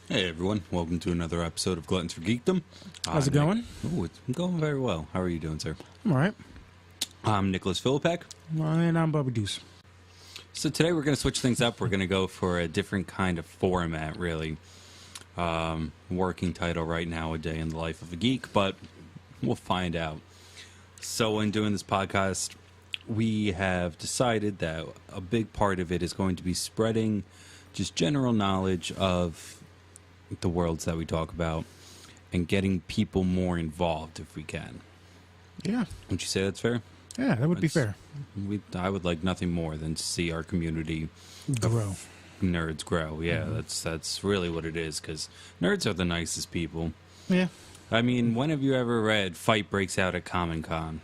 Hey everyone, welcome to another episode of Gluttons for Geekdom. How's it going? Oh, it's going very well. How are you doing, sir? I'm all right. I'm Nicholas Philippek. And I'm Bobby Deuce. So today we're going to switch things up. We're going to go for a different kind of format, really. Working title right now, A Day in the Life of a Geek, but we'll find out. So in doing this podcast, we have decided that a big part of it is going to be spreading just general knowledge of the worlds that we talk about and getting people more involved if we can. Yeah. Would you say that's fair? Yeah, that would be fair. I would like nothing more than to see our community Grow. nerds grow. Yeah, that's really what it is, because nerds are the nicest people. Yeah. I mean, when have you ever read Fight Breaks Out at Comic-Con?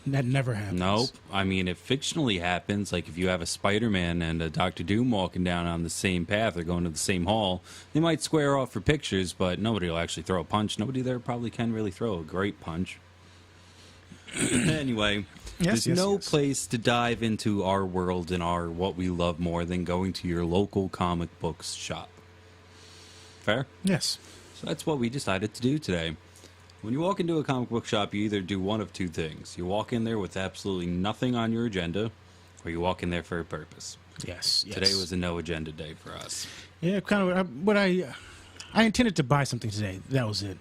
That never happens. Nope. I mean, it fictionally happens. Like, if you have a Spider-Man and a Doctor Doom walking down on the same path or going to the same hall, they might square off for pictures, but nobody will actually throw a punch. Nobody there probably can really throw a great punch. Anyway, there's no place to dive into our world and our what we love more than going to your local comic books shop. Fair? Yes. So that's what we decided to do today. When you walk into a comic book shop, you either do one of two things. You walk in there with absolutely nothing on your agenda, or you walk in there for a purpose. Yes. Today was a no agenda day for us. Yeah, kind of what I intended to buy something today. That was it.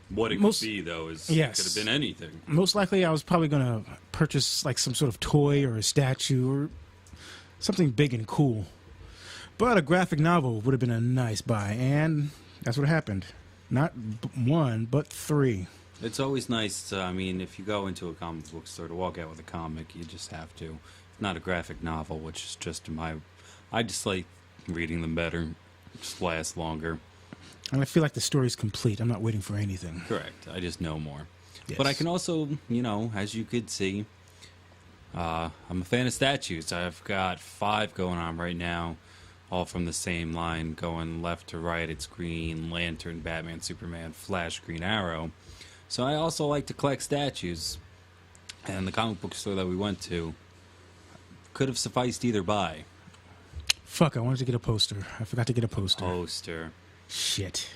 What it could be, though, is it could have been anything. Most likely I was probably going to purchase like some sort of toy or a statue or something big and cool. But a graphic novel would have been a nice buy, and that's what happened. Not one, but three. It's always nice to, I mean, if you go into a comic book store to walk out with a comic, you just have to. It's not a graphic novel, which is just I just like reading them better. Just lasts longer. And I feel like the story's complete. I'm not waiting for anything. Correct. I just know more. Yes. But I can also, as you could see, I'm a fan of statues. I've got 5 going on right now, all from the same line, going left to right. It's Green Lantern, Batman, Superman, Flash, Green Arrow. So I also like to collect statues. And the comic book store that we went to could have sufficed either buy. Fuck, I wanted to get a poster. I forgot to get a poster. Poster. Shit.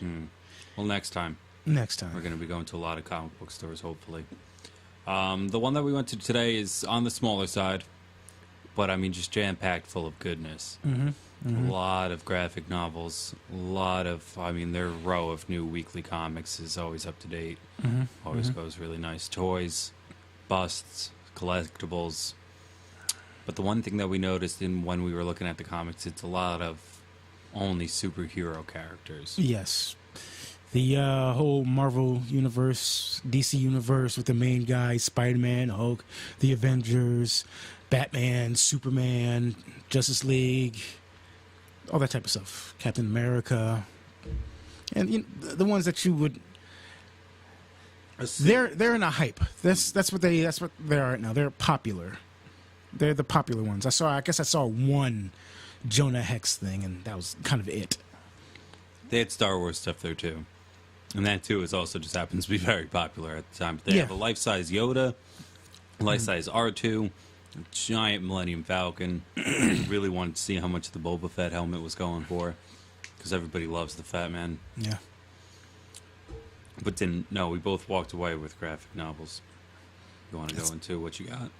Well, next time. Next time. We're going to be going to a lot of comic book stores, hopefully. The one that we went to today is on the smaller side, but I mean just jam-packed full of goodness. A lot of graphic novels, their row of new weekly comics is always up to date. Always goes really nice. Toys, busts, collectibles. But the one thing that we noticed when we were looking at the comics, it's a lot of only superhero characters. Yes. The whole Marvel universe, DC universe with the main guys, Spider-Man, Hulk, the Avengers, Batman, Superman, Justice League, all that type of stuff. Captain America. And the ones that you would... They're in a hype. That's what they are right now. They're popular. They're the popular ones. I guess I saw one Jonah Hex thing, and that was kind of it. They had Star Wars stuff there, too. And that, too, also just happens to be very popular at the time. They have a life-size Yoda, life-size R2, a giant Millennium Falcon. Really wanted to see how much the Boba Fett helmet was going for, because everybody loves the Fat Man. Yeah. But we both walked away with graphic novels. You want to go into what you got?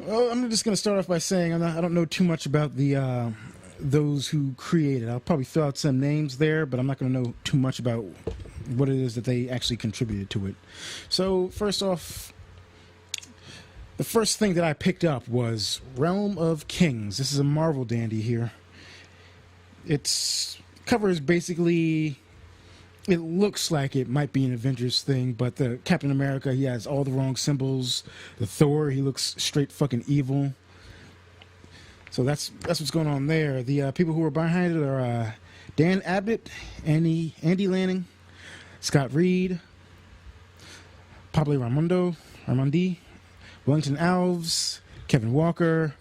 Well, I'm just going to start off by saying I don't know too much about the those who created. I'll probably throw out some names there, but I'm not going to know too much about what it is that they actually contributed to it. So, first off, the first thing that I picked up was Realm of Kings. This is a Marvel dandy here. Its cover is basically... It looks like it might be an Avengers thing, but the Captain America, he has all the wrong symbols. The Thor, he looks straight fucking evil. So that's what's going on there. The people who are behind it are Dan Abbott, Andy Lanning, Scott Reed, Pablo Raimondi, Wellington Alves, Kevin Walker,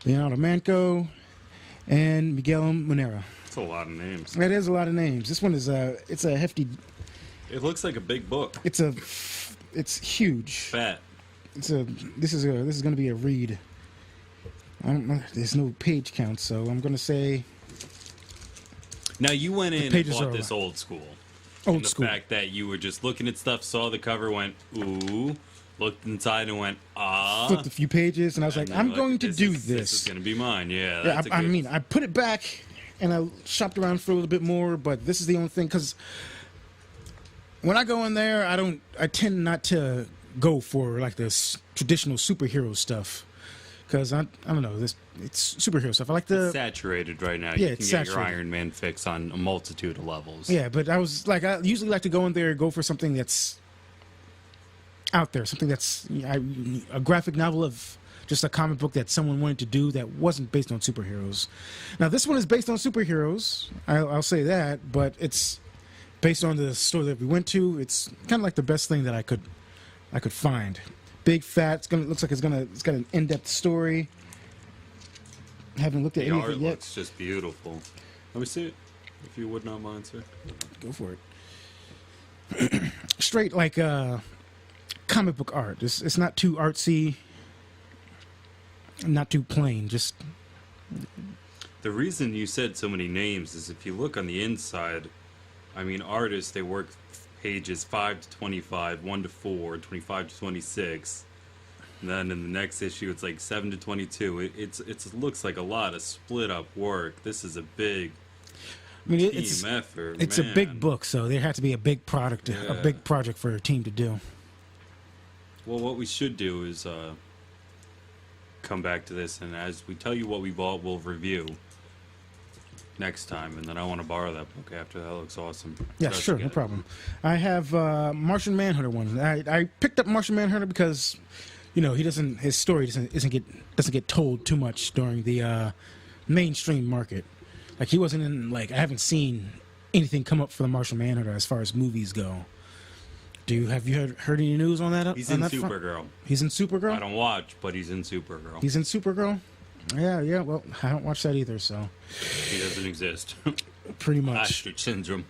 Leonardo Manco, and Miguel Munera. That's a lot of names. That is a lot of names. This one is it's a hefty. It looks like a big book. It's huge. Fat. This is going to be a read. I don't know. There's no page count, so I'm going to say Now you went in and pages bought are this old school. Old and the school. fact that you were just looking at stuff, saw the cover, went ooh, looked inside and went ah. Flipped a few pages, and I was like, and I'm you're going to do This this. is going to be mine. Yeah. Yeah, That's a I good- mean, I put it back, and I shopped around for a little bit more, but this is the only thing, because when I go in there, I tend not to go for like this traditional superhero stuff, because I don't know, it's superhero stuff. I like It's the saturated right now. Yeah, You it's can get your saturated. Iron Man fix on a multitude of levels. yeah, but I usually like to go in there and go for something that's out there, something that's a graphic novel of just a comic book that someone wanted to do that wasn't based on superheroes. Now this one is based on superheroes, I'll say that, but it's based on the store that we went to. It's kind of like the best thing that I could find. Big fat. Looks like it's got an in-depth story. Haven't looked at The any of art it yet. looks just beautiful. Let me see it, if you would not mind, sir. Go for it. Straight like comic book art. It's not too artsy, not too plain. Just The reason you said so many names is if you look on the inside, I mean, artists, they work pages 5 to 25, 1 to 4, 25 to 26. And then in the next issue, it's like 7 to 22. It looks like a lot of split up work. This is a big team effort. it's a big book, so there had to be a big product, a Yeah. big project for a team to do. Well, what we should do is come back to this, and as we tell you what we bought, we'll review next time. And then I want to borrow that book after. That looks awesome. Yeah, Let's sure, get no it. problem. I have Martian Manhunter one. I picked up Martian Manhunter because, you know, his story doesn't get told too much during the mainstream market. Like he wasn't in I haven't seen anything come up for the Martian Manhunter as far as movies go. Have you heard any news on that? He's on in that front? Supergirl. He's in Supergirl. I don't watch, but he's in Supergirl. He's in Supergirl. Yeah. Well, I don't watch that either, so He doesn't exist. pretty much. Ostrich syndrome.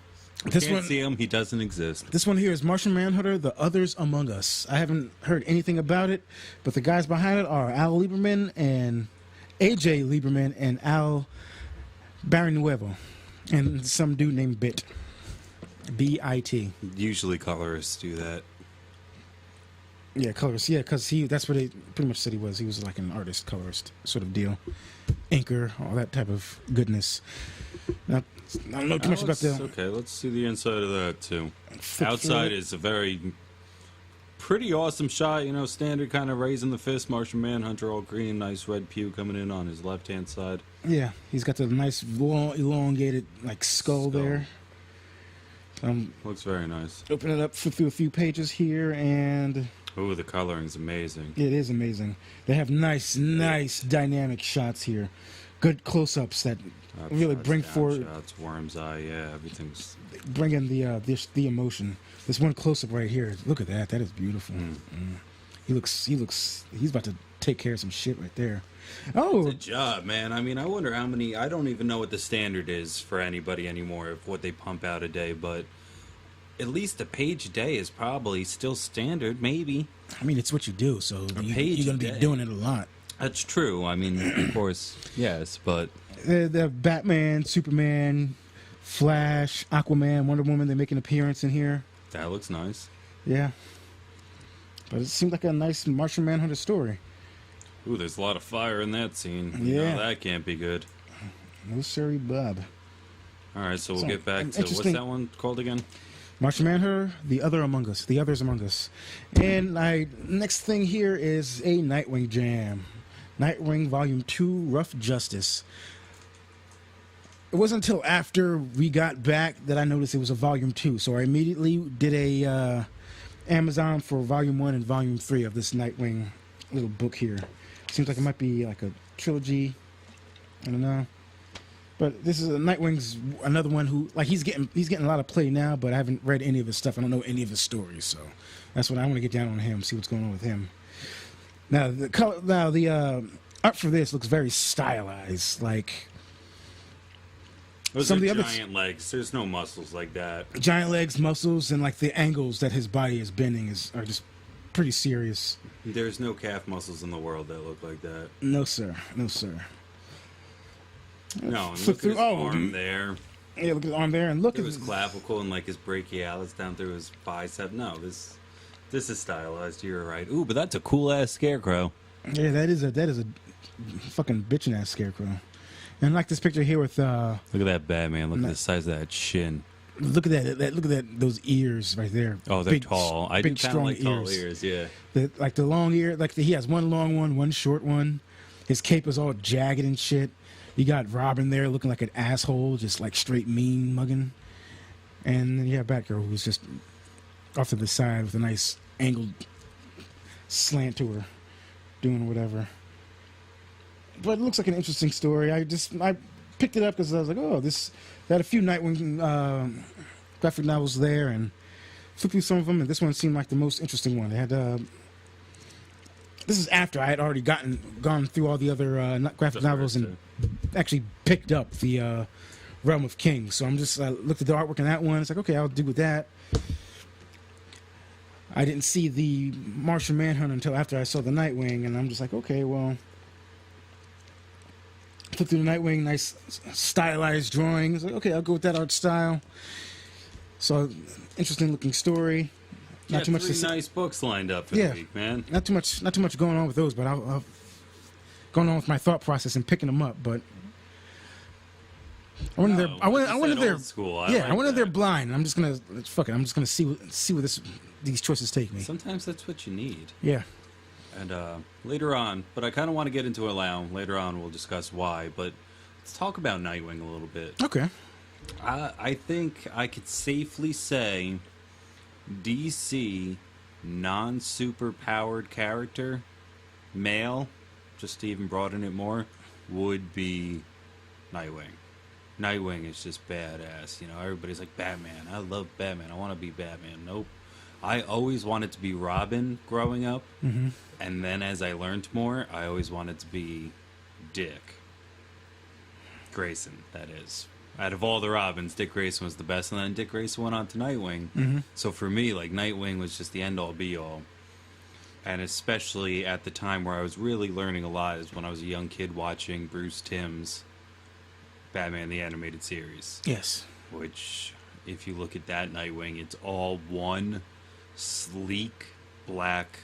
This Can't one- see him. He doesn't exist. This one here is Martian Manhunter: The Others Among Us. I haven't heard anything about it, but the guys behind it are Al Lieberman and AJ Lieberman and Al Barrinuevo, and some dude named Bit. B-I-T. Usually colorists do that. Yeah, colorist. Yeah, because that's what they pretty much said he was. He was like an artist, colorist sort of deal. Inker, all that type of goodness. Now, I don't know too much about the... Okay, let's see the inside of that too. Flip Outside through it. is a pretty awesome shot. You know, standard kind of raising the fist. Martian Manhunter, all green, nice red pew coming in on his left hand side. Yeah, he's got the nice long, elongated skull there. Looks very nice. Open it up, flip through a few pages here, and Ooh, the coloring's amazing. it is amazing. They have nice dynamic shots here. Good close-ups that really Upshots, bring forward, downshots, worm's eye. Yeah, everything's. bring in the emotion. This one close-up right here. Look at that. That is beautiful. He's about to take care of some shit right there. Oh, Good job, man. I mean, I wonder how many. I don't even know what the standard is for anybody anymore of what they pump out a day, but at least a page a day is probably still standard. Maybe I mean, it's what you do, so page you're going to a be day. doing it a lot. that's true. I mean, of course, yes, but The Batman, Superman, Flash, Aquaman, Wonder Woman, they make an appearance in here. that looks nice. Yeah. But it seemed like a nice Martian Manhunter story. Ooh, there's a lot of fire in that scene. Yeah. No, that can't be good. No sorry, Bob. All right, so we'll So, get back to what's interesting- that one called again? Martian Manhunter, The Others Among Us. And next thing here is a Nightwing jam. Nightwing Volume 2, Rough Justice. It wasn't until after we got back that I noticed it was a Volume 2, so I immediately did a Amazon for Volume 1 and Volume 3 of this Nightwing little book here. Seems like it might be like a trilogy. I don't know. But this is Nightwing's another one who he's getting a lot of play now, but I haven't read any of his stuff. I don't know any of his stories, so that's what I want to get down on him, see what's going on with him. Now the art for this looks very stylized, like Those some are of the other giant legs. There's no muscles like that. giant legs, muscles, and like the angles that his body is bending are just pretty serious. There's no calf muscles in the world that look like that. No sir, no sir. No, and Flip look at his through- arm there. Yeah, look at the arm there, and look It at was clavicle and like his brachialis down through his bicep. No, this is stylized. You're right. Ooh, but that's a cool ass scarecrow. yeah, that is a fucking bitchin' ass scarecrow. And I like this picture here with Look at that Batman. Look at the size of that shin. look at that look at that those ears right there. Oh, they're tall. I do big, kind of like strong tall ears. Yeah. The long ear, he has one long one short one. His cape is all jagged and shit. You got Robin there looking like an asshole, just like straight mean mugging. And then you have Batgirl who's just off to the side with a nice angled slant to her, doing whatever. But it looks like an interesting story. I picked it up because I was like, oh, they had a few Nightwing graphic novels there, and flipped through some of them, and this one seemed like the most interesting one. They had this is after I had already gone through all the other graphic novels and actually picked up the Realm of Kings. So I'm just looked at the artwork in that one. It's like, okay, I'll do with that. I didn't see the Martian Manhunt until after I saw the Nightwing, and I'm just like, okay, well, flip through the Nightwing, nice stylized drawing. It's like, okay, I'll go with that art style. So, interesting looking story. Not too much. Nice books lined up for the week, man. Not too much going on with those, but I'll going on with my thought process and picking them up. But I went in there. School. I went in there blind. And I'm just gonna see where these choices take me. Sometimes that's what you need. Yeah. And later on, but I kind of want to get into it now. Later on, we'll discuss why. But let's talk about Nightwing a little bit. Okay. I think I could safely say DC non-super powered character, male, just to even broaden it more, would be Nightwing. Nightwing is just badass. You know, everybody's like, Batman. I love Batman. I want to be Batman. Nope. I always wanted to be Robin growing up. Mm-hmm. And then as I learned more, I always wanted to be Dick Grayson, that is. Out of all the Robins, Dick Grayson was the best, and then Dick Grayson went on to Nightwing. Mm-hmm. So for me, like, Nightwing was just the end-all, be-all. And especially at the time where I was really learning a lot is when I was a young kid watching Bruce Timm's Batman the Animated Series. Yes. Which, if you look at that Nightwing, it's all one sleek, black,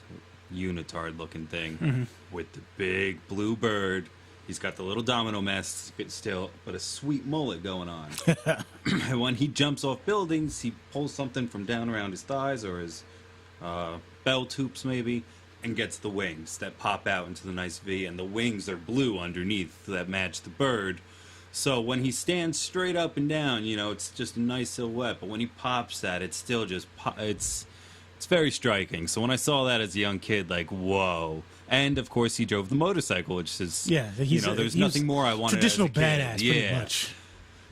unitard-looking thing mm-hmm. with the big blue bird. He's got the little domino mask still, but a sweet mullet going on. And when he jumps off buildings, he pulls something from down around his thighs or his belt hoops maybe, and gets the wings that pop out into the nice V. And the wings are blue underneath that match the bird. So when he stands straight up and down, you know, it's just a nice silhouette. But when he pops that, it's still just it's very striking. So when I saw that as a young kid, like, whoa. And, of course, he drove the motorcycle, which is, there's nothing more I wanted traditional as a kid. badass, pretty much.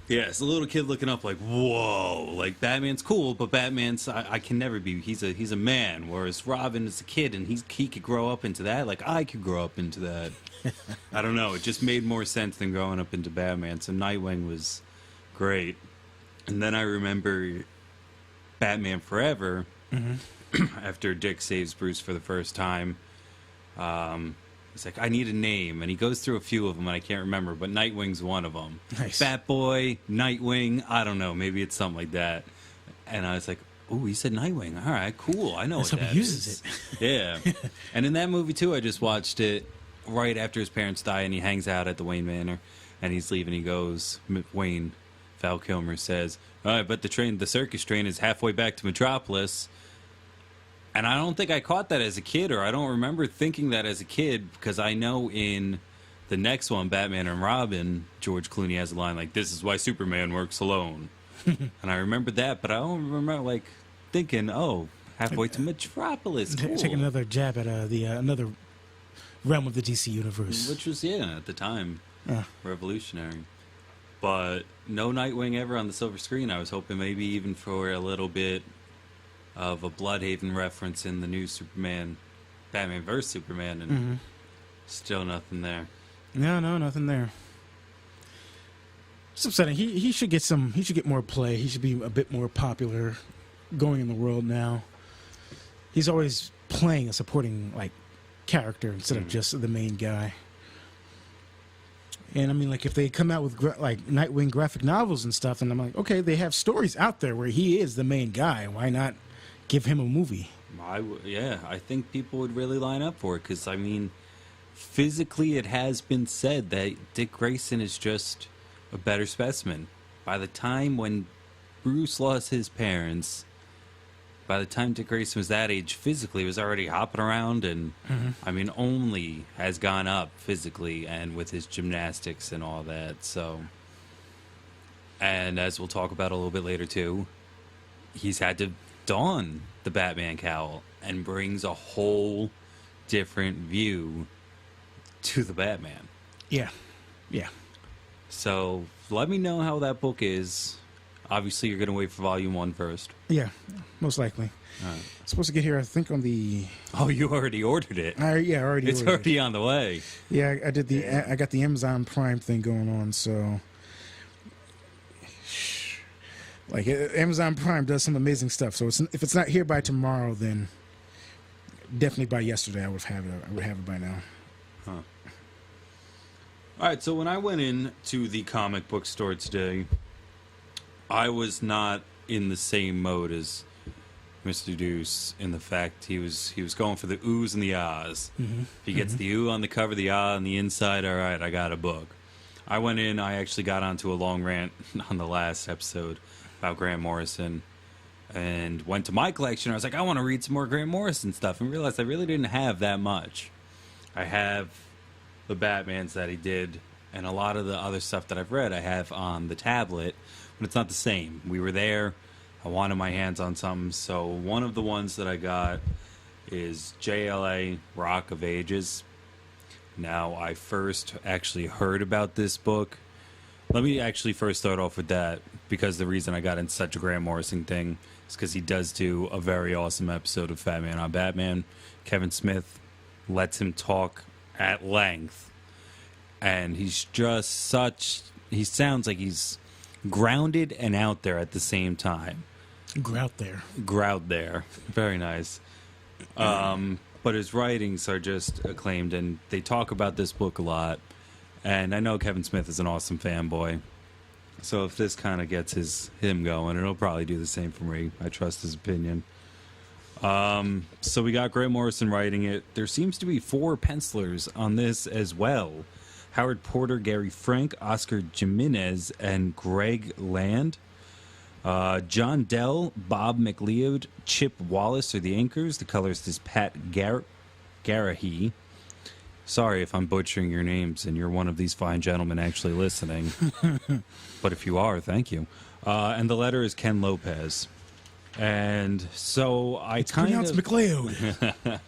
Yeah, it's a little kid looking up like, whoa. Like, Batman's cool, but Batman's, I can never be. He's a man, whereas Robin is a kid, and he could grow up into that. Like, I could grow up into that. I don't know. It just made more sense than growing up into Batman. So Nightwing was great. And then I remember Batman Forever, mm-hmm. after Dick saves Bruce for the first time. He's like, I need a name, and he goes through a few of them, and I can't remember, but Nightwing's one of them. Nice. Batboy, Nightwing, I don't know, maybe it's something like that. And I was like, ooh, he said Nightwing. All right, cool. I know That's what how that he uses is. it. Yeah. And in that movie too, I just watched it right after his parents die, and he hangs out at the Wayne Manor, and he's leaving. He goes, Wayne, Val Kilmer says, all right, but the circus train is halfway back to Metropolis. And I don't think I caught that as a kid, or I don't remember thinking that as a kid, because I know in the next one, Batman and Robin, George Clooney has a line like, this is why Superman works alone. And I remember that, but I don't remember, like, thinking, oh, halfway to Metropolis, cool. Taking another jab at another realm of the DC universe. Which was, at the time, revolutionary. But no Nightwing ever on the silver screen. I was hoping maybe even for a little bit of a Bloodhaven reference in the new Superman, Batman vs. Superman, and mm-hmm. still nothing there. No, nothing there. It's upsetting. He should get more play. He should be a bit more popular going in the world now. He's always playing a supporting, like, character instead of just the main guy. And I mean, like, if they come out with like Nightwing graphic novels and stuff, and I'm like, okay, they have stories out there where he is the main guy. Why not give him a movie? I think people would really line up for it because, I mean, physically it has been said that Dick Grayson is just a better specimen. By the time when Bruce lost his parents, by the time Dick Grayson was that age, physically he was already hopping around and, I mean, only has gone up physically and with his gymnastics and all that. So, and as we'll talk about a little bit later too, he's had to don the Batman cowl and brings a whole different view to the Batman. Yeah. Yeah. So let me know how that book is. Obviously, you're going to wait for volume 1 first. Yeah, most likely. All right. It's supposed to get here, I think, on the... Oh, you already ordered it. Yeah, I already It's ordered already it. on the way. Yeah, I did the. I got the Amazon Prime thing going on, so... Like, Amazon Prime does some amazing stuff. So if it's not here by tomorrow, then definitely by yesterday I would have it. I would have it by now. Huh. All right, so when I went in to the comic book store today, I was not in the same mode as Mr. Deuce in the fact he was going for the oohs and the ahs. Mm-hmm. If he gets the ooh on the cover, the ah on the inside, all right, I got a book. I went in, I actually got onto a long rant on the last episode about Grant Morrison and went to my collection. I was like, I want to read some more Grant Morrison stuff and realized I really didn't have that much. I have the Batmans that he did and a lot of the other stuff that I've read I have on the tablet, but it's not the same. We were there. I wanted my hands on something, so one of the ones that I got is JLA Rock of Ages. Now, I first actually heard about this book. Let me actually first start off with that, because the reason I got in such a Grant Morrison thing is because he does do a very awesome episode of Fat Man on Batman. Kevin Smith lets him talk at length, and he's just such... He sounds like he's grounded and out there at the same time. Grout there. Grout there. Very nice. But his writings are just acclaimed, and they talk about this book a lot. And I know Kevin Smith is an awesome fanboy. So if this kind of gets him going, it'll probably do the same for me. I trust his opinion. So we got Grant Morrison writing it. There seems to be 4 pencilers on this as well. Howard Porter, Gary Frank, Oscar Jimenez, and Greg Land. John Dell, Bob McLeod, Chip Wallace are the anchors. The colorist is Pat Garahy. Sorry if I'm butchering your names and you're one of these fine gentlemen actually listening. But if you are, thank you. And the letter is Ken Lopez. And so It's pronounced McLeod.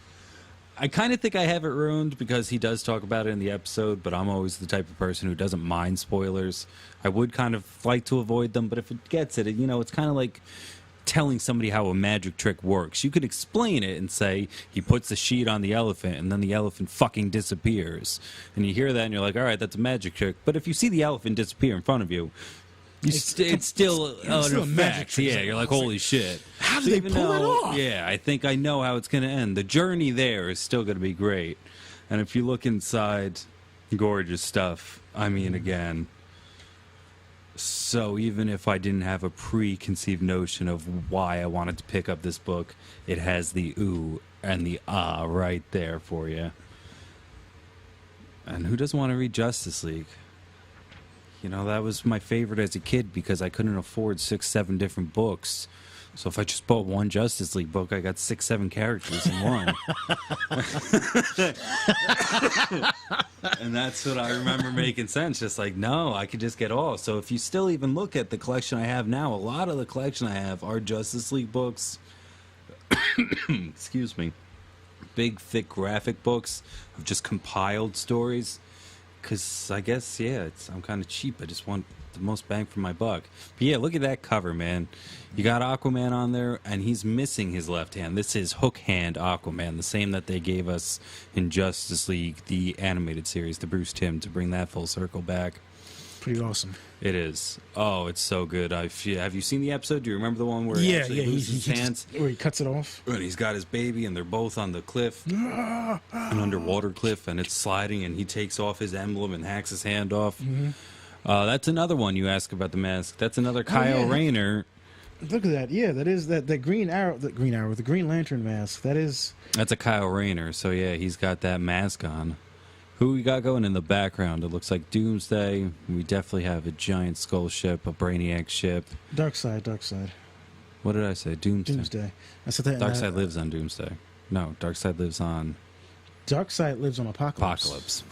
I kind of think I have it ruined because he does talk about it in the episode, but I'm always the type of person who doesn't mind spoilers. I would kind of like to avoid them, but if it gets it, you know, it's kind of like telling somebody how a magic trick works. You could explain it and say he puts the sheet on the elephant and then the elephant fucking disappears. And you hear that and you're like, all right, that's a magic trick. But if you see the elephant disappear in front of you, it's still a magic trick. Yeah, you're like, holy shit. How do they pull it off? Yeah, I think I know how it's going to end. The journey there is still going to be great. And if you look inside, gorgeous stuff. I mean, again. So even if I didn't have a preconceived notion of why I wanted to pick up this book, it has the ooh and the ah right there for you. And who doesn't want to read Justice League? You know, that was my favorite as a kid because I couldn't afford 6-7 different books. So if I just bought one Justice League book, I got 6-7 characters in one. And that's what I remember making sense. Just like, no, I could just get all. So if you still even look at the collection I have now, a lot of the collection I have are Justice League books. Excuse me. Big, thick graphic books of just compiled stories. Because I guess, yeah, I'm kind of cheap. I just want the most bang for my buck. But yeah, look at that cover, man. You got Aquaman on there, and he's missing his left hand. This is hook hand Aquaman, the same that they gave us in Justice League, the animated series, the Bruce Timm, to bring that full circle back. pretty awesome. It is. Oh, it's so good. Have you seen the episode? Do you remember the one where he actually loses his hands? Where he cuts it off? And he's got his baby, and they're both on the cliff, an underwater cliff, and it's sliding, and he takes off his emblem and hacks his hand off. Mm-hmm. That's another one you ask about the mask. That's another Kyle Rayner. Look at that. Yeah, that is that Green Arrow, the Green Lantern mask. That's a Kyle Rayner. So, yeah, he's got that mask on. Who we got going in the background? It looks like Doomsday. We definitely have a giant skull ship, a Brainiac ship. Darkseid. What did I say? Doomsday. I said that. Darkseid lives on Doomsday. No, Darkseid lives on... Darkseid lives on Apocalypse.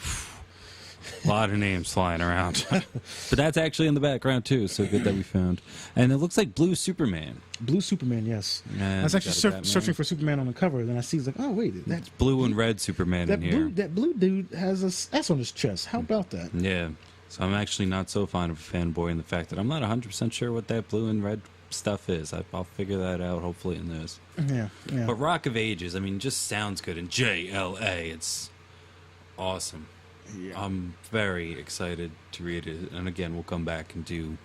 A lot of names flying around. But that's actually in the background, too. So good that we found. And it looks like Blue Superman. Blue Superman, yes. And I was actually searching for Superman on the cover, and then I see, like, oh, wait. That's blue and red Superman in here. That blue dude has a S on his chest. How about that? Yeah. So I'm actually not so fond of a fanboy in the fact that I'm not 100% sure what that blue and red stuff is. I'll figure that out, hopefully, in this. Yeah. But Rock of Ages, I mean, just sounds good. And JLA, it's awesome. Yeah. I'm very excited to read it. And again, we'll come back and do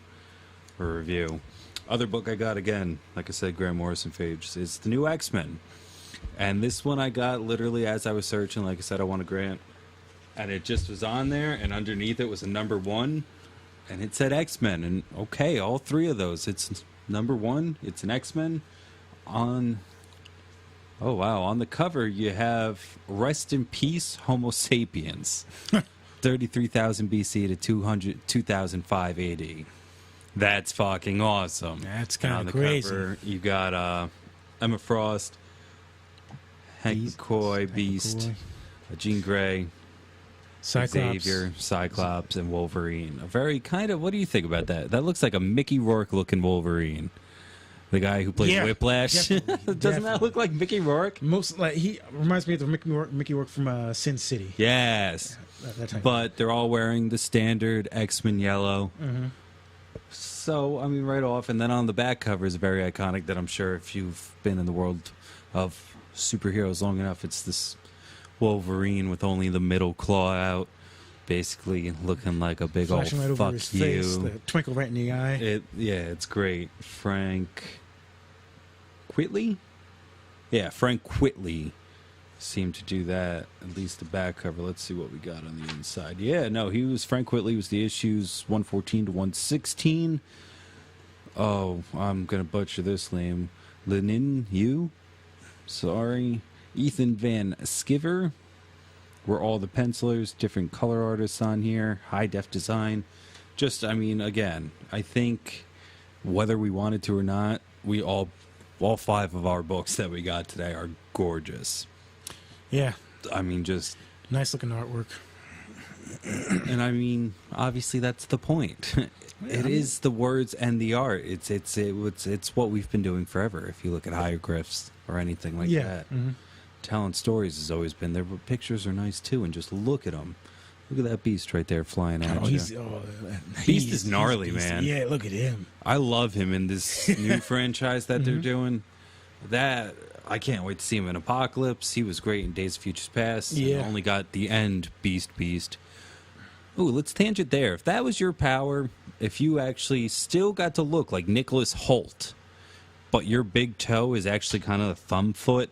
a review. Other book I got, again, like I said, Grant Morrison Page, is the new X-Men. And this one I got literally as I was searching. Like I said, I want a Grant. And it just was on there, and underneath it was a number 1. And it said X-Men. And okay, all 3 of those. It's number 1. It's an X-Men. On the cover you have Rest in Peace, Homo Sapiens. 33,000 BC to 2005 AD. That's fucking awesome. That's kind of crazy. Cover, you got Emma Frost, Hank McCoy, Beast, Jean Grey, Cyclops. Xavier, Cyclops, and Wolverine. A very kind of, what do you think about that? That looks like a Mickey Rourke looking Wolverine. The guy who plays Whiplash. Doesn't that look like Mickey Rourke? Most like he reminds me of the Mickey Rourke from Sin City. Yes. But they're all wearing the standard X-Men yellow. Mm-hmm. So, I mean, right off. And then on the back cover is very iconic that I'm sure if you've been in the world of superheroes long enough, it's this Wolverine with only the middle claw out. Basically looking like a big flashing old right fuck over his you. Face, the twinkle right in the eye. It's great. Frank Quitely? Yeah, Frank Quitely seemed to do that. At least the back cover. Let's see what we got on the inside. Yeah, no, Frank Quitely was the issues 114 to 116. Oh, I'm gonna butcher this name. Lenin Yu? Sorry. Ethan Van Sciver. Were all the pencilers, different color artists on here, high def design. Just, I mean, again, I think whether we wanted to or not, we all 5 of our books that we got today are gorgeous. Yeah. I mean, just nice looking artwork. And I mean, obviously that's the point. It is the words and the art. It's what we've been doing forever. If you look at hieroglyphs or anything like that. Mm-hmm. Telling stories has always been there, but pictures are nice too. And just look at them. Look at that Beast right there flying at you. Beast is gnarly, man. Yeah, look at him. I love him in this new franchise that they're doing. That I can't wait to see him in Apocalypse. He was great in Days of Futures Past. Yeah, only got the end Beast. Ooh, let's tangent there. If that was your power, if you actually still got to look like Nicholas Hoult, but your big toe is actually kind of a thumb foot.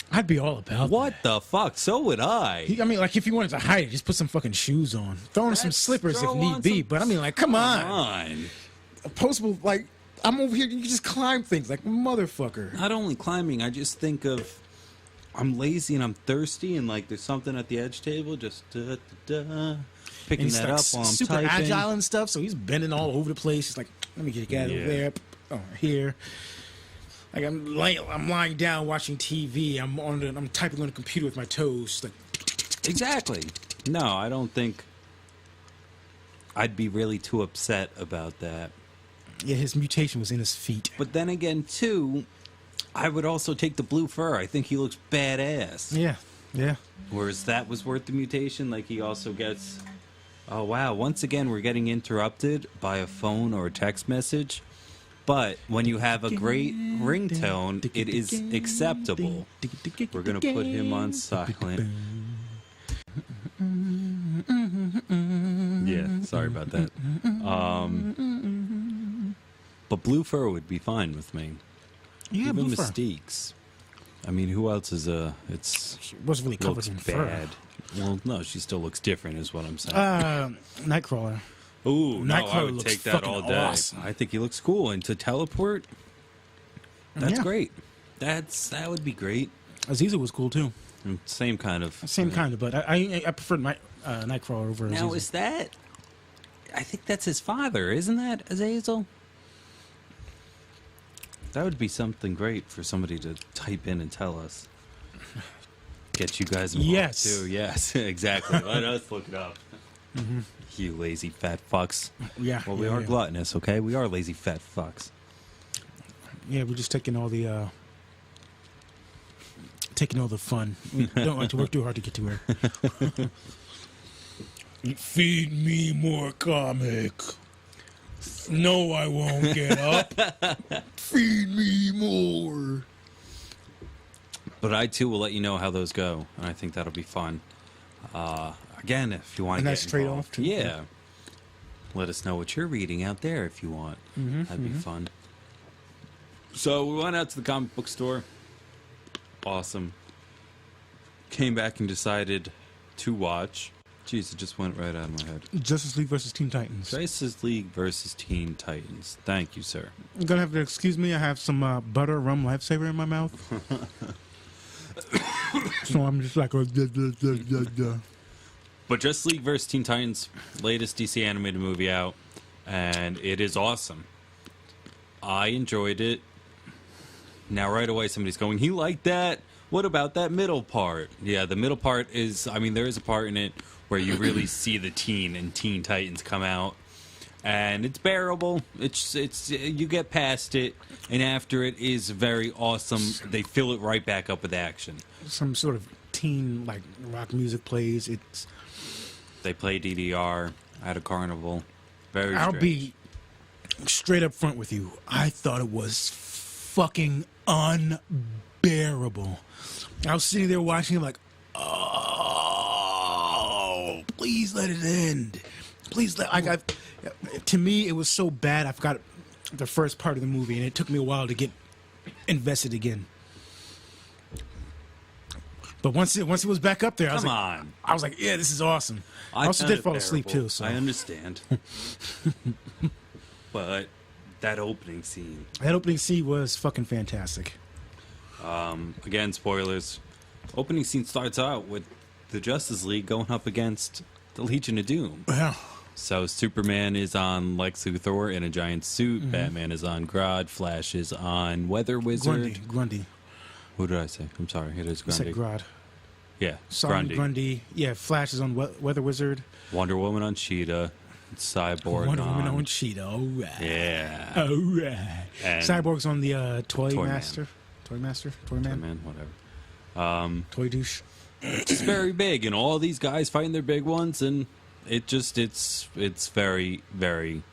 I'd be all about what the fuck? So would I. I mean, like, if you wanted to hide it, just put some fucking shoes on. Throw on some slippers if need be. But I mean, like, come on. Postable, like, I'm over here, you can just climb things like motherfucker. Not only climbing, I just think of, I'm lazy and I'm thirsty and, like, there's something at the edge table, just picking that up while I'm super typing. Agile and stuff, so he's bending all over the place. He's like, let me get a guy over there, here. Like I'm lying down watching TV. I'm typing on the computer with my toes. Like, exactly. No, I don't think I'd be really too upset about that. Yeah, his mutation was in his feet. But then again, too, I would also take the blue fur. I think he looks badass. Yeah. Whereas that was worth the mutation. Like he also gets. Oh wow! Once again, we're getting interrupted by a phone or a text message. But when you have a great ringtone, it is acceptable. We're going to put him on silent. Yeah, Sorry about that. But blue fur would be fine with me. Yeah, Even blue fur. Mystique's. I mean, who else is it's She wasn't really covered looks in bad. fur. Well, no, she still looks different, is what I'm saying. Nightcrawler. Ooh, no, I Nightcrawler would looks take that all fucking day. awesome. I think he looks cool, and to teleport, that's Yeah. great. That would be great. Aziza was cool too. And same kind of. Same kind of, but I prefer Nightcrawler over Now Aziza. is that? I think that's his father, isn't that Azazel? That would be something great for somebody to type in and tell us. Get you guys involved Yes. too. Yes, exactly. Let us look it up. You lazy fat fucks. Yeah. Well, we yeah, are yeah. gluttonous, okay? We are lazy fat fucks. Yeah, we're just taking all the fun. We don't like to work too hard to get to her. Feed me more comic. No, I won't get up. Feed me more. But I too will let you know how those go, and I think that'll be fun. Again, if you want to And get that's straight involved, off, too? yeah. Let us know what you're reading out there if you want. That'd be fun. So we went out to the comic book store. Awesome. Came back and decided to watch. Jeez, it just went right out of my head. Justice League versus Teen Titans. Justice League versus Teen Titans. Thank you, sir. You're gonna have to excuse me. I have some butter rum lifesaver in my mouth, so I'm just like, But Justice League vs. Teen Titans, latest DC animated movie out, and it is awesome. I enjoyed it. Now, right away, somebody's going, he liked that. What about that middle part? Yeah, the middle part is, I mean, there is a part in it where you really see the Teen and Teen Titans come out, and it's bearable. It's you get past it, and after it is very awesome. They fill it right back up with action. some sort of teen like rock music plays. They play DDR at a carnival. Very I'll strange. be straight up front with you. I thought it was fucking unbearable. I was sitting there watching it like, oh, please let it end. Please let. To me, it was so bad. I forgot the first part of the movie, and it took me a while to get invested again. But once it was back up there, I was like, yeah, this is awesome. I also found did it fall asleep bearable. too. So I understand. But that opening scene. that opening scene was fucking fantastic. Again, spoilers. Opening scene starts out with the Justice League going up against the Legion of Doom. Yeah. So Superman is on Lex Luthor in a giant suit. Mm-hmm. Batman is on Grodd. Flash is on Weather Wizard. Grundy. Who did I say? I'm sorry. It is I said Grundy. Grodd. Yeah, Sorry, Grundy. Grundy. Yeah, Flash is on Weather Wizard. Wonder Woman on Cheetah. Cyborg Wonder on... Woman on Cheetah. All right. Yeah. All right. And Cyborg's on the Toy Toy Man. Master. Toy Master? Toy Man? Man, whatever. Toy douche. It's very big, and all these guys fighting their big ones, and it's very, very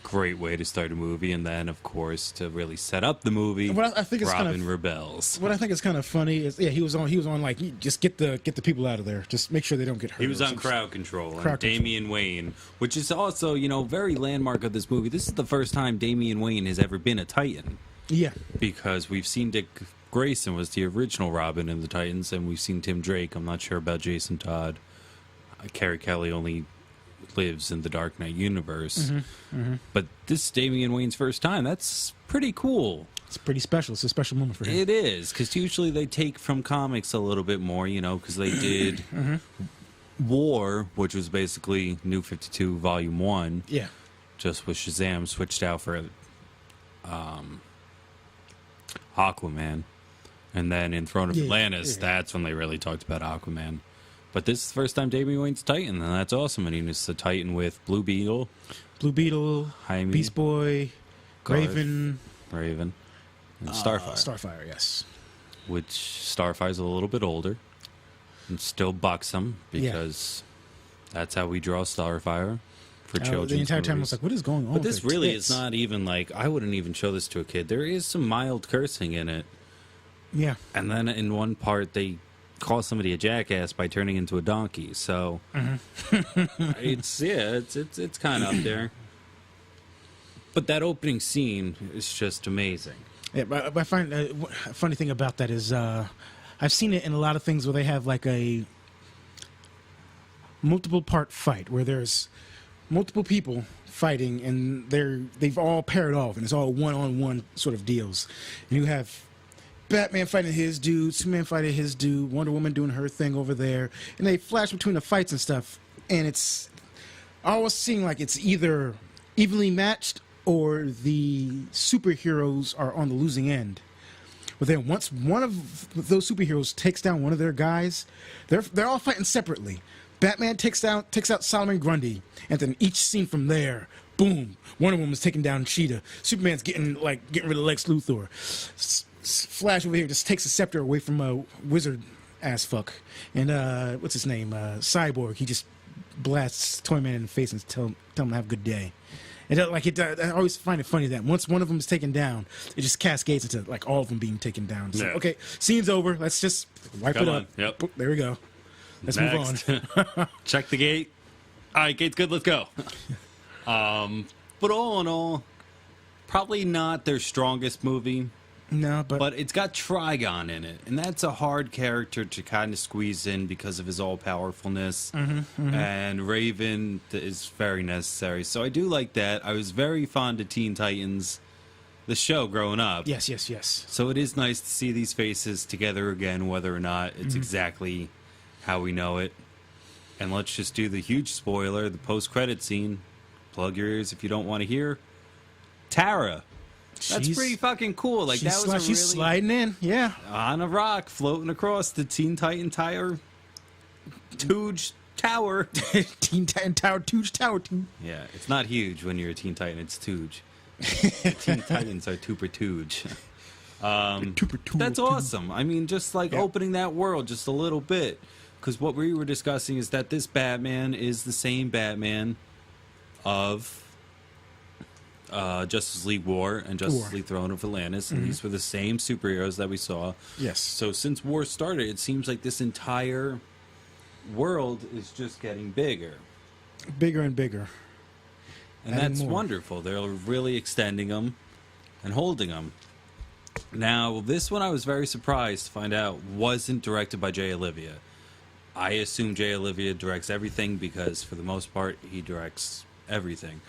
great way to start a movie, and then of course to really set up the movie. What I think is Robin kind of rebels. What I think is kind of funny is he was on like just get the people out of there. Just make sure they don't get hurt. He was or on something. crowd control, and Crowd control. Damian Wayne, which is also very landmark of this movie. This is the first time Damian Wayne has ever been a Titan, Yeah. because we've seen Dick Grayson was the original Robin in the Titans, and we've seen Tim Drake. I'm not sure about Jason Todd. Carrie Kelly only lives in the Dark Knight universe. But this is Damian Wayne's first time. That's pretty cool. It's pretty special. It's a special moment for him. It is, because usually they take from comics a little bit more, because they did War, which was basically New 52 Volume 1, Yeah. just with Shazam switched out for Aquaman. And then in Throne of Yeah, Atlantis, yeah. that's when they really talked about Aquaman. But this is the first time Damian Wayne's Titan, and that's awesome. And he's a Titan with Blue Beetle, Blue Beetle, Jaime, Beast Boy, Garth, Raven, and Starfire. Starfire, yes. Which Starfire's a little bit older and still buxom, because that's how we draw Starfire for children's The entire time I movies. was like, what is going on? But with this her really tits? is not even like, I wouldn't even show this to a kid. There is some mild cursing in it. Yeah. And then in one part, they call somebody a jackass by turning into a donkey. So it's kind of up there. But that opening scene is just amazing. Yeah, but I find a funny thing about that is I've seen it in a lot of things where they have like a multiple part fight where there's multiple people fighting and they've all paired off and it's all one-on-one sort of deals. And you have Batman fighting his dude, Superman fighting his dude, Wonder Woman doing her thing over there, and they flash between the fights and stuff, and it's always seeing like it's either evenly matched or the superheroes are on the losing end. But then once one of those superheroes takes down one of their guys, they're all fighting separately. Batman takes out Solomon Grundy, and then each scene from there, boom, Wonder Woman's taking down Cheetah. Superman's getting rid of Lex Luthor. Flash over here just takes the scepter away from a wizard ass fuck. And what's his name? Cyborg. He just blasts Toyman in the face and tell him to have a good day. And I always find it funny that once one of them is taken down, it just cascades into like all of them being taken down. So, okay, scene's over. Let's just wipe it up. Yep. Boop, there we go. Let's move on. Check the gate. All right, gate's good. Let's go. But all in all, probably not their strongest movie. No, but it's got Trigon in it, and that's a hard character to kind of squeeze in because of his all-powerfulness. And Raven is very necessary, so I do like that. I was very fond of Teen Titans, the show, growing up. Yes. So it is nice to see these faces together again, whether or not it's exactly how we know it. And let's just do the huge spoiler, the post-credit scene. Plug your ears if you don't want to hear. Tara. That's pretty fucking cool. Like, that was she's sliding in, yeah. On a rock, floating across the Teen Titan Tower. Tooge Tower. Teen Titan Tower, Tooge Tower. Yeah, it's not huge when you're a Teen Titan, it's Tooge. Teen Titans are Tooper Tooge. That's awesome. I mean, just like opening that world just a little bit. Because what we were discussing is that this Batman is the same Batman of Justice League War and Justice League Throne of Atlantis, and these were the same superheroes that we saw. Yes. So since War started, it seems like this entire world is just getting bigger. Bigger and bigger. And that's wonderful. They're really extending them and holding them. Now, this one I was very surprised to find out wasn't directed by Jay Olivia. I assume Jay Olivia directs everything because, for the most part, he directs everything.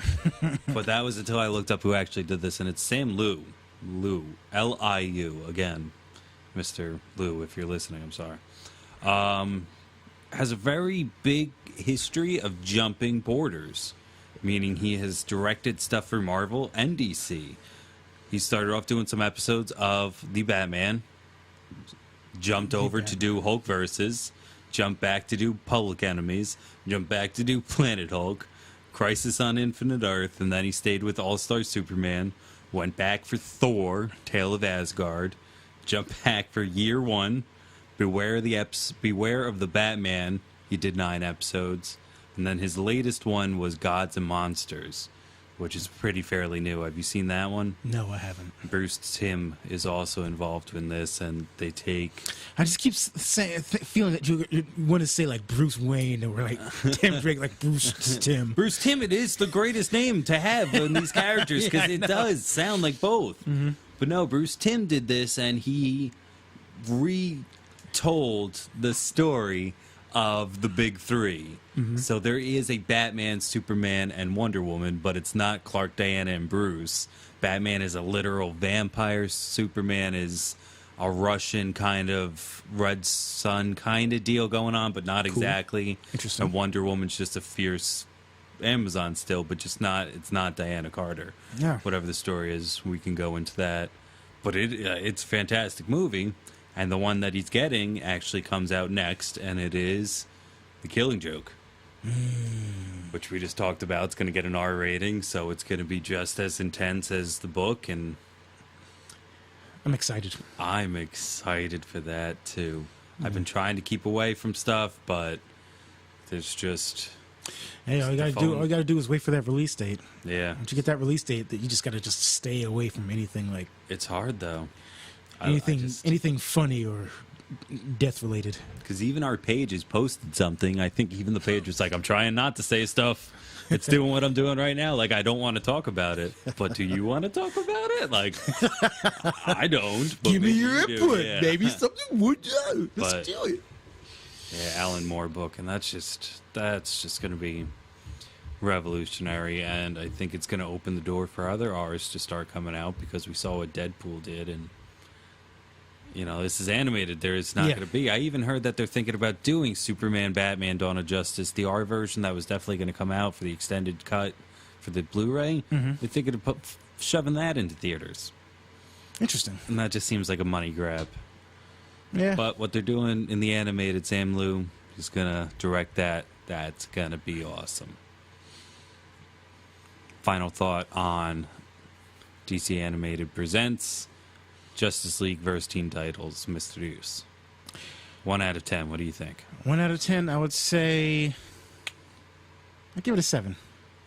But that was until I looked up who actually did this, and it's Sam Liu. Liu. Again, Mr. Liu, if you're listening, I'm sorry. Has a very big history of jumping borders, meaning he has directed stuff for Marvel and DC. He started off doing some episodes of The Batman, jumped over to do Hulk Versus, jumped back to do Public Enemies, jumped back to do Planet Hulk, Crisis on Infinite Earth, and then he stayed with All-Star Superman, went back for Thor, Tale of Asgard, jumped back for Year One, Beware of the Batman, he did 9 episodes, and then his latest one was Gods and Monsters, which is pretty fairly new. Have you seen that one? No, I haven't. Bruce Timm is also involved in this, and they take... I just keep feeling that you want to say like Bruce Wayne or like Tim Drake, like Bruce Timm. Bruce Timm, it is the greatest name to have in these characters because it does sound like both. But no, Bruce Timm did this, and he retold the story of the big three. So there is a Batman, Superman, and Wonder Woman, but it's not Clark, Diana, and Bruce. Batman is a literal vampire. Superman is a Russian kind of Red Sun kind of deal going on, but not exactly. Interesting. And Wonder Woman's just a fierce Amazon still, but just not. It's not Diana Carter. Yeah. Whatever the story is, we can go into that. But it's a fantastic movie. And the one that he's getting actually comes out next, and it is The Killing Joke, which we just talked about. It's going to get an R rating, so it's going to be just as intense as the book, and I'm excited. I'm excited for that, too. I've been trying to keep away from stuff, but there's just... Hey, all you gotta do is wait for that release date. Yeah. Once you get that release date, that you just gotta stay away from anything like... It's hard, though. Anything funny or death related. Because even our page has posted something. I think even the page was like, I'm trying not to say stuff. It's doing what I'm doing right now. Like, I don't want to talk about it. But do you want to talk about it? Like, I don't. But Give me your input. Yeah. Maybe something would do. Let's do it. Yeah, Alan Moore book. And that's just going to be revolutionary. And I think it's going to open the door for other artists to start coming out, because we saw what Deadpool did. And, you know, this is animated. There's not going to be. I even heard that they're thinking about doing Superman, Batman, Dawn of Justice, the R version that was definitely going to come out for the extended cut for the Blu-ray. They're thinking of shoving that into theaters. Interesting. And that just seems like a money grab. Yeah. But what they're doing in the animated, Sam Liu is going to direct that. That's going to be awesome. Final thought on DC Animated Presents Justice League vs. Teen Titles, Mr. Deuce. 1 out of 10. What do you think? 1 out of 10, I would say... I'd give it a 7.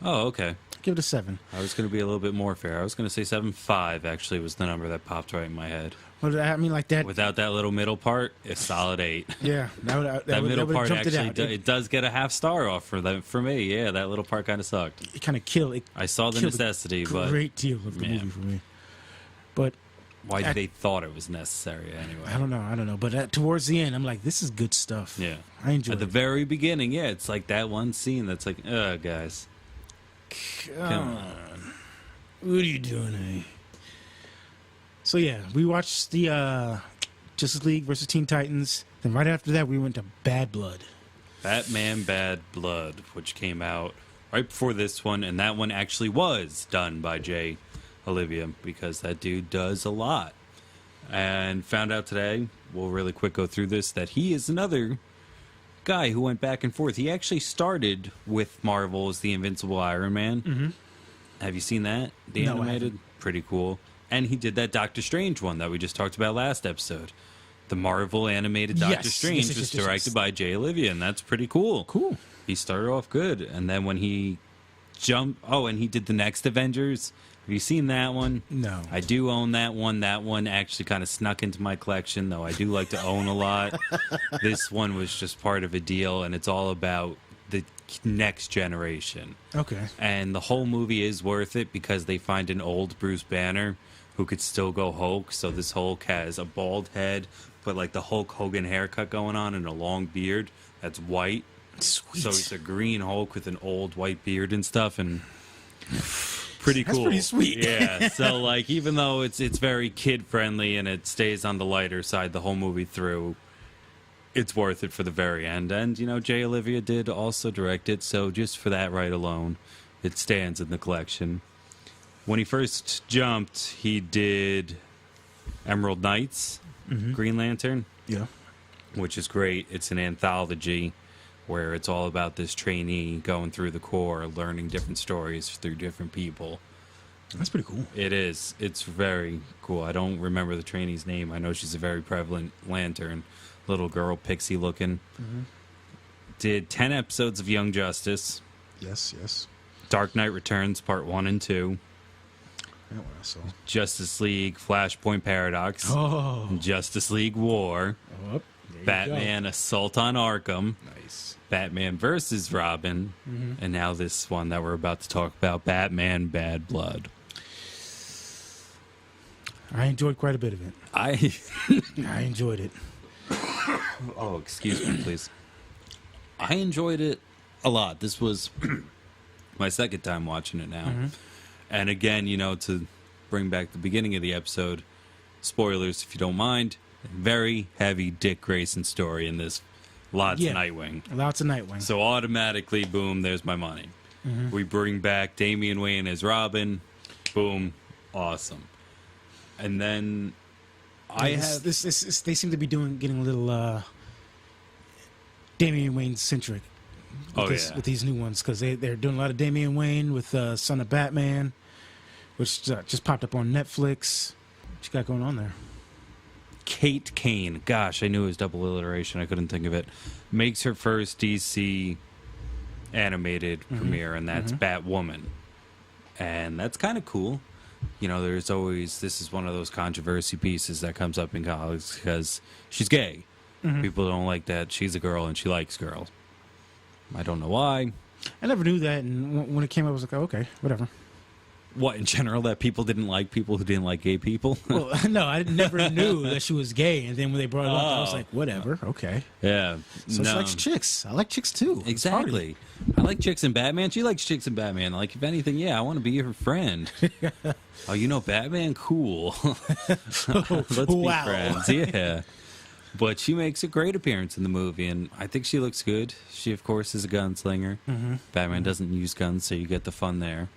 Oh, okay. Give it a 7. I was going to be a little bit more fair. I was going to say 7.5, actually, was the number that popped right in my head. Well, I mean, like that... Without that little middle part, it's solid 8. Yeah. That middle part actually, it does get a half star off for me. Yeah, that little part kind of sucked. It kind of killed it. I saw the necessity, but... great deal of the movie for me. But... Why they thought it was necessary, anyway. I don't know. But towards the end, I'm like, this is good stuff. Yeah. I enjoyed it. At the very beginning, yeah, it's like that one scene that's like, guys. Come on. What are you doing, eh? So, yeah, we watched the Justice League versus Teen Titans. Then right after that, we went to Bad Blood. Batman Bad Blood, which came out right before this one. And that one actually was done by Jay Olivia, because that dude does a lot. And found out today, we'll really quick go through this, that he is another guy who went back and forth. He actually started with Marvel as the Invincible Iron Man. Mm-hmm. Have you seen that? The animated? Pretty cool. And he did that Doctor Strange one that we just talked about last episode. The Marvel animated Doctor Strange was directed by Jay Olivia, and that's pretty cool. Cool. He started off good, and then when he jumped... Oh, and he did the next Avengers. Have you seen that one? No. I do own that one. That one actually kind of snuck into my collection, though I do like to own a lot. This one was just part of a deal, and it's all about the next generation. Okay. And the whole movie is worth it because they find an old Bruce Banner who could still go Hulk. So this Hulk has a bald head, but like the Hulk Hogan haircut going on and a long beard that's white. Sweet. So it's a green Hulk with an old white beard and stuff, and... Pretty cool. That's pretty sweet. Yeah. So, like, even though it's very kid-friendly and it stays on the lighter side the whole movie through, it's worth it for the very end. And, you know, Jay Olivia did also direct it, so just for that right alone, it stands in the collection. When he first jumped, he did Emerald Knights, Green Lantern. Yeah. Which is great. It's an anthology where it's all about this trainee going through the Corps, learning different stories through different people. That's pretty cool. It is. It's very cool. I don't remember the trainee's name. I know she's a very prevalent lantern. Little girl, pixie looking. Did 10 episodes of Young Justice. Yes. Dark Knight Returns, Part 1 and 2. That's what I saw. Justice League, Flashpoint Paradox. Oh. Justice League War. Oh, Batman Assault on Arkham. Nice. Batman versus Robin. And now this one that we're about to talk about, Batman Bad Blood. I enjoyed quite a bit of it. I enjoyed it. Oh, excuse me, please. I enjoyed it a lot. This was my second time watching it now. And again, you know, to bring back the beginning of the episode, spoilers if you don't mind, very heavy Dick Grayson story in this. Lots of Nightwing. Lots of Nightwing. So automatically, boom, there's my money. We bring back Damian Wayne as Robin. Boom. Awesome. And then they seem to be getting a little Damian Wayne centric with these new ones, because they're doing a lot of Damian Wayne with Son of Batman, which just popped up on Netflix. What you got going on there? Kate Kane, gosh, I knew it was double alliteration. I couldn't think of it. Makes her first DC animated premiere, and that's Batwoman. And that's kind of cool. You know, this is one of those controversy pieces that comes up in college because she's gay. People don't like that she's a girl and she likes girls. I don't know why. I never knew that, and when it came up, I was like, oh, okay, whatever. What, in general, that people didn't like people who didn't like gay people? Well, no, I never knew that she was gay, and then when they brought it up, I was like, whatever, okay. Yeah. So she likes chicks. I like chicks, too. Exactly. I like chicks in Batman. She likes chicks in Batman. Like, if anything, yeah, I want to be her friend. Oh, you know Batman? Cool. Let's be friends. Yeah. But she makes a great appearance in the movie, and I think she looks good. She, of course, is a gunslinger. Batman doesn't use guns, so you get the fun there.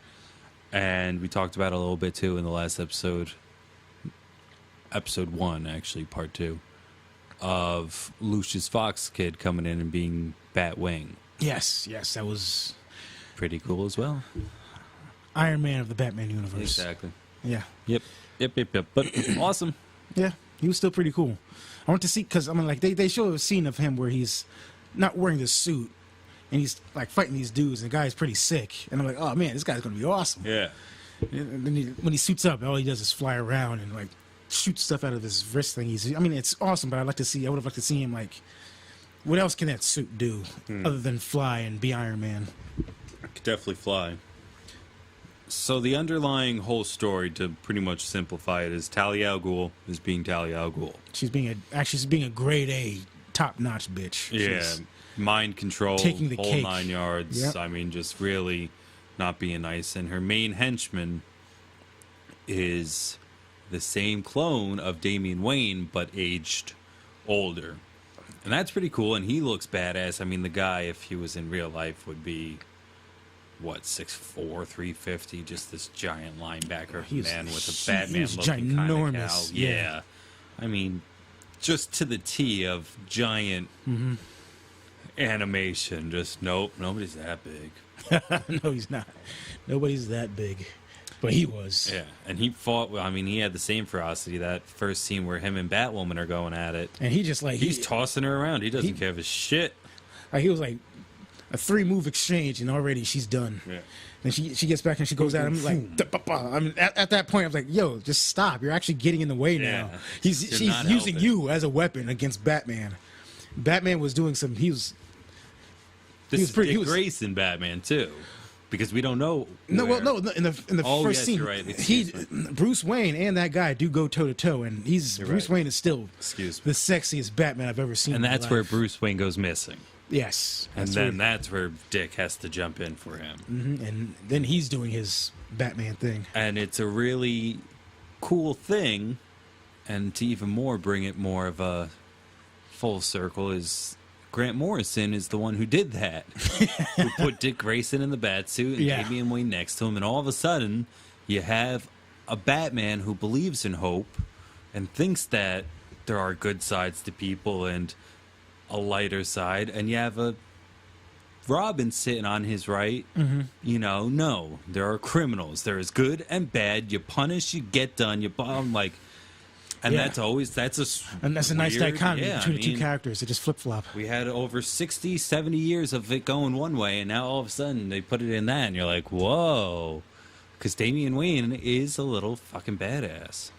And we talked about it a little bit, too, in the last episode. Episode 1, actually, part 2. Of Lucius Fox kid coming in and being Batwing. Yes, that was... pretty cool as well. Iron Man of the Batman universe. Exactly. Yeah. Yep. But awesome. Yeah, he was still pretty cool. I want to see, because, I mean, like, they show a scene of him where he's not wearing the suit, and he's, like, fighting these dudes, and the guy's pretty sick. And I'm like, oh, man, this guy's going to be awesome. Yeah. And then when he suits up, all he does is fly around and, like, shoot stuff out of his wrist thing. I mean, it's awesome, but I would have liked to see him, like, what else can that suit do other than fly and be Iron Man? I could definitely fly. So the underlying whole story, to pretty much simplify it, is Talia al Ghul is being Talia al Ghul. She's being a grade A, top-notch bitch. Yeah, mind control, taking the whole cake. 9 yards. Yep. I mean, just really not being nice. And her main henchman is the same clone of Damian Wayne, but aged older. And that's pretty cool, and he looks badass. I mean, the guy, if he was in real life, would be... what, 6'4", 350, just this giant linebacker man with a Batman-looking kind of cow. Yeah. I mean, just to the T of giant animation. Just, nope, nobody's that big. No, he's not. Nobody's that big. But he was. Yeah, and he fought, I mean, he had the same ferocity, that first scene where him and Batwoman are going at it. And he just, like... He's tossing her around. He doesn't care a shit. Like, he was like... a 3-move exchange, and already she's done. Yeah. Then she gets back and she goes at him like, I mean, at that point, I was like, yo, just stop. You're actually getting in the way now. She's using you as a weapon against Batman. Batman was doing some. This is Dick Grayson Batman too, because we don't know. No, well, no. In the first scene, you're right. Bruce Wayne and that guy do go toe to toe, and Bruce Wayne is still the sexiest Batman I've ever seen. And that's where Bruce Wayne goes missing. Yes. And then that's where Dick has to jump in for him. And then he's doing his Batman thing. And it's a really cool thing. And to even more bring it more of a full circle is Grant Morrison is the one who did that. Who put Dick Grayson in the Batsuit and Damian Wayne next to him. And all of a sudden, you have a Batman who believes in hope and thinks that there are good sides to people and a lighter side, and you have a Robin sitting on his right. You know, no, there are criminals. There is good and bad. You punish, you get done, you bomb, like, and that's a nice dichotomy between the two characters. They just flip flop. We had over 60, 70 years of it going one way, and now all of a sudden they put it in that, and you're like, whoa, because Damian Wayne is a little fucking badass.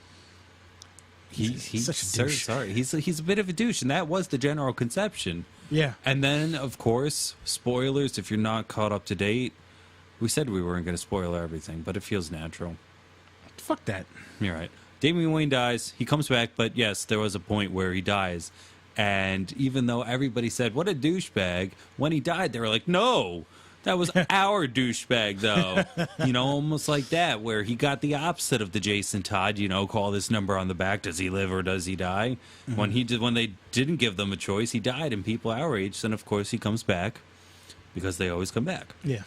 He's such a douche. Sorry, he's a bit of a douche, and that was the general conception. Yeah. And then, of course, spoilers. If you're not caught up to date, we said we weren't going to spoil everything, but it feels natural. Fuck that. You're right. Damian Wayne dies. He comes back, but yes, there was a point where he dies, and even though everybody said what a douchebag, when he died, they were like, no. That was our douchebag, though. You know, almost like that, where he got the opposite of the Jason Todd, you know, call this number on the back. Does he live or does he die? When they didn't give them a choice, he died. And people our age, then, of course, he comes back because they always come back. Yeah.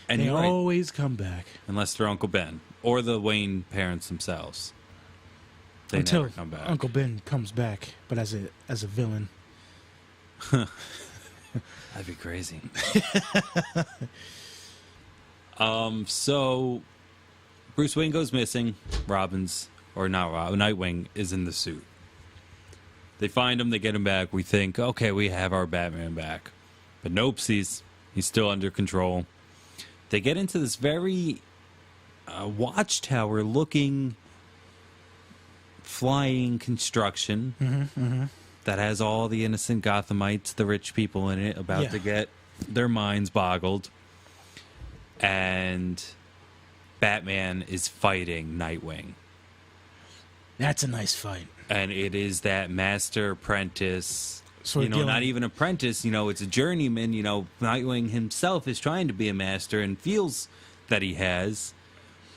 And they always come back. Unless they're Uncle Ben or the Wayne parents themselves. They Until never come back. Uncle Ben comes back, but as a villain. That'd be crazy. So Bruce Wayne goes missing. Nightwing is in the suit. They find him, they get him back. We think, okay, we have our Batman back. But nope, he's still under control. They get into this very watchtower looking flying construction that has all the innocent Gothamites, the rich people in it, about to get their minds boggled. And Batman is fighting Nightwing. That's a nice fight. And it is that master-apprentice, Sort of not even apprentice, it's a journeyman. Nightwing himself is trying to be a master and feels that he has.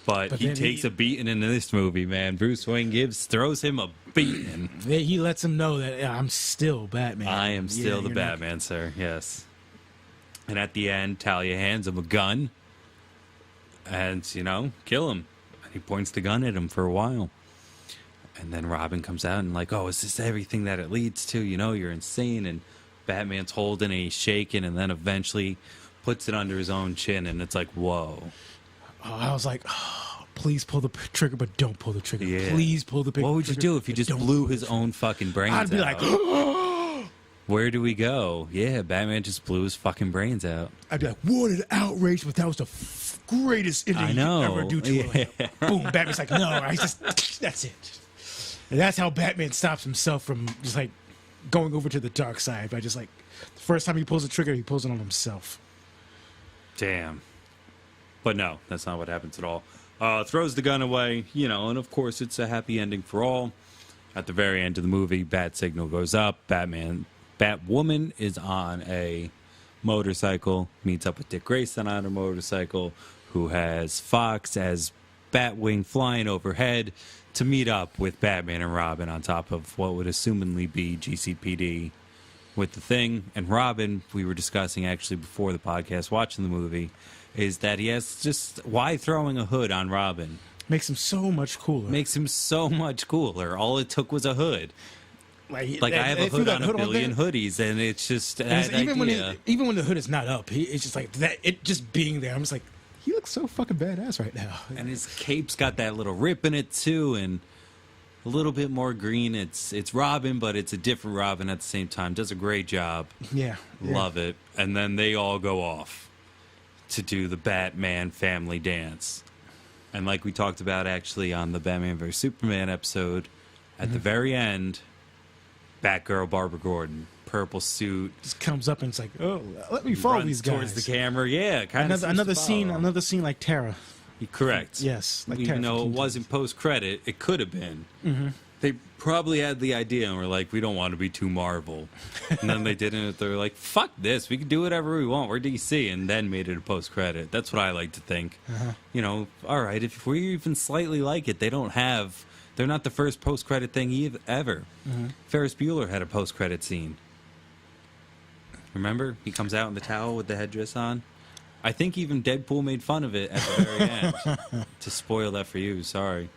But he takes a beating in this movie, man. Bruce Wayne throws him a beating. He lets him know that I'm still Batman. I am still the Batman, sir. Yes. And at the end, Talia hands him a gun. And, kill him. And he points the gun at him for a while. And then Robin comes out and is this everything that it leads to? You're insane. And Batman's holding and he's shaking and then eventually puts it under his own chin. And it's like, whoa. I was like, please pull the trigger, but don't pull the trigger. Yeah. Please pull the trigger. What would you do if you just blew his own fucking brains out? I'd be like, where do we go? Yeah, Batman just blew his fucking brains out. I'd be like, what an outrage, but that was the greatest ending you could ever do to him. Boom, Batman's like, no, that's it. And that's how Batman stops himself from just going over to the dark side. By just the first time he pulls the trigger, he pulls it on himself. Damn. But no, that's not what happens at all. Throws the gun away, and of course it's a happy ending for all. At the very end of the movie, bat signal goes up. Batwoman is on a motorcycle, meets up with Dick Grayson on a motorcycle, who has Fox as Batwing flying overhead to meet up with Batman and Robin on top of what would assumedly be GCPD with the Thing. And Robin, we were discussing actually before the podcast, watching the movie, is that he has why throwing a hood on Robin? Makes him so much cooler. All it took was a hood. I have a hood on a billion hoodies, and it's just even when the hood is not up, it's just that. It just being there, I'm just like, he looks so fucking badass right now. And his cape's got that little rip in it too, and a little bit more green. It's Robin, but it's a different Robin at the same time. Does a great job. Yeah. Love it. And then they all go off to do the Batman family dance. And like we talked about actually on the Batman vs. Superman episode, at the very end, Batgirl Barbara Gordon, purple suit, just comes up and it's like, oh, let me follow these guys towards the camera. Yeah, kind of another scene like Tara. Correct. Yes, like even though it wasn't post credit, it could have been. Mm-hmm. They probably had the idea and were like, we don't want to be too Marvel. And then they didn't. They're like, fuck this. We can do whatever we want. We're DC. And then made it a post-credit. That's what I like to think. All right, if we even slightly like it, they're not the first post-credit thing ever. Mm-hmm. Ferris Bueller had a post-credit scene. Remember? He comes out in the towel with the headdress on. I think even Deadpool made fun of it at the very end. To spoil that for you. Sorry.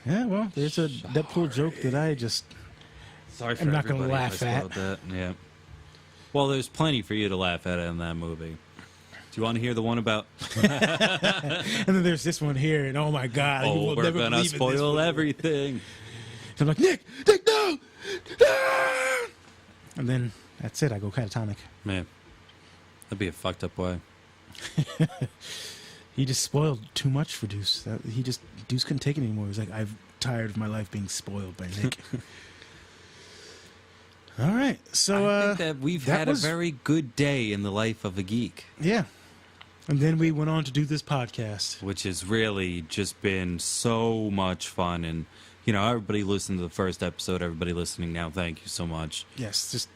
Yeah, well, there's a Deadpool joke that I just... Sorry for I'm not going to laugh at. That. Yeah. Well, there's plenty for you to laugh at in that movie. Do you want to hear the one about... And then there's this one here, and oh my God. We're going to spoil everything. So I'm like, Nick, no! And then that's it. I go catatonic. Man, that'd be a fucked up way. He just spoiled too much for Deuce. Deuce couldn't take it anymore. He was like, I'm tired of my life being spoiled by Nick. All right. So I think that we've had a very good day in the life of a geek. Yeah. And then we went on to do this podcast. Which has really just been so much fun. And, everybody listened to the first episode. Everybody listening now, thank you so much. Yes. Just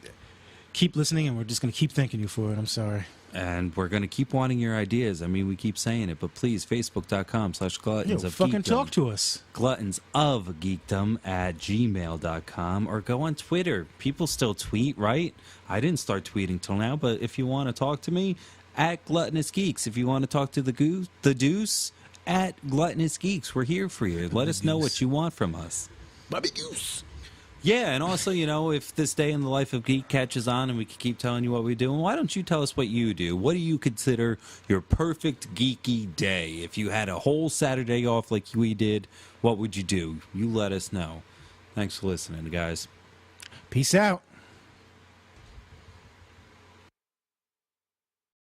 keep listening, and we're just going to keep thanking you for it. I'm sorry. And we're going to keep wanting your ideas. I mean, we keep saying it, but please, Facebook.com/Gluttons of fucking Geekdom. talk to us. Gluttons of Geekdom at gmail.com, or go on Twitter. People still tweet, right? I didn't start tweeting till now, but if you want to talk to me, at Gluttonous Geeks. If you want to talk to the Deuce, at Gluttonous Geeks. We're here for you. Let us know what you want from us. Bobby Goose. Yeah, and also, if this day in the life of Geek catches on and we can keep telling you what we do, why don't you tell us what you do? What do you consider your perfect geeky day? If you had a whole Saturday off like we did, what would you do? You let us know. Thanks for listening, guys. Peace out.